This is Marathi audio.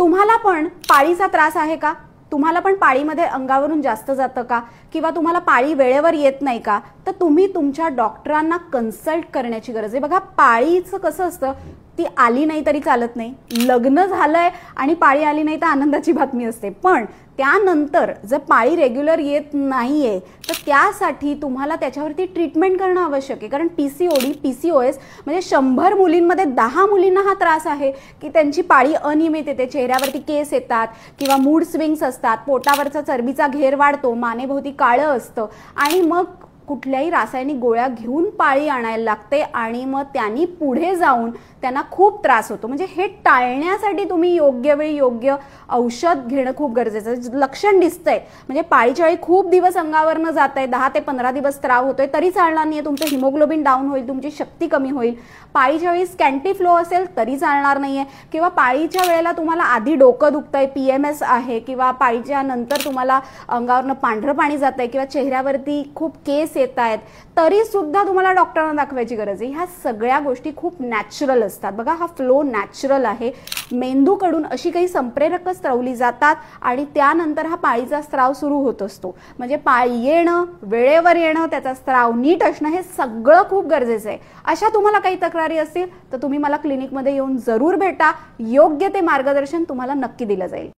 तुम्हाला पण पाळीचा त्रास आहे का? तुम्हाला पण पाळीमध्ये अंगावरून जास्त जातं का? किंवा तुम्हाला पाळी वेळेवर येत नाही का? तर तुम्ही तुमच्या डॉक्टरांना कन्सल्ट करण्याची गरज आहे। बघा, पाळीचं कसं असतं, ती आली नाही तरी चालत नाही, लग्न झालंय आणि पाळी आली नाही तर आनंदाची बातमी असते, पण त्यानंतर जर पाळी रेग्युलर येत नाहीये तर त्यासाठी तुम्हाला त्याच्यावरती ट्रीटमेंट करणं आवश्यक आहे। कारण पीसीओडी पीसीओएस म्हणजे 100 मुलींमध्ये 10 मुलींना हा त्रास आहे की त्यांची पाळी अनियमित येते, चेहऱ्यावरती केस येतात किंवा मूड स्विंग्स असतात, पोटावरचा चरबीचा घेर वाढतो, मानेभोवती काळं असतं आणि मग कुठल्याही रासायनिक गोळ्या घेऊन पाळी आणायला लागते आणि मग त्यांनी पुढे जाऊन त्यांना खूप त्रास होतो। म्हणजे हे टाळण्यासाठी तुम्ही योग्य वेळी योग्य औषध घेणं खूप गरजेचं आहे। लक्षण दिसतंय म्हणजे पाळीच्या वेळी खूप दिवस अंगावरनं जात आहे, 10 ते 15 दिवस त्राव होतोय तरी चालणार नाहीये, तुमचं हिमोग्लोबिन डाऊन होईल, तुमची शक्ती कमी होईल। पाळीच्या वेळी स्कॅन्टी फ्लो असेल तरी चालणार नाहीये, किंवा पाळीच्या वेळेला तुम्हाला आधी डोकं दुखतंय, पीएमएस आहे, किंवा पाळीच्या नंतर तुम्हाला अंगावरनं पांढरं पाणी जातंय किंवा चेहऱ्यावरती खूप केस येत आहेत, तरी सुद्धा तुम्हाला डॉक्टरांना दाखवायची गरज आहे। ह्या सगळ्या गोष्टी खूप नॅचरल असतात। बघा, हा फ्लो नॅचरल आहे, मेंदूकडून अशी काही संप्रेरक स्त्रवली जातात आणि त्यानंतर हा पाळीचा स्त्राव सुरू होत असतो। म्हणजे पाळी येणं, वेळेवर येणं, त्याचा स्त्राव नीट असणं हे सगळं खूप गरजेचं आहे। अशा तुम्हाला काही तक्रारी असतील तर तुम्ही मला क्लिनिकमध्ये येऊन जरूर भेटा, योग्य ते मार्गदर्शन तुम्हाला नक्की दिलं जाईल।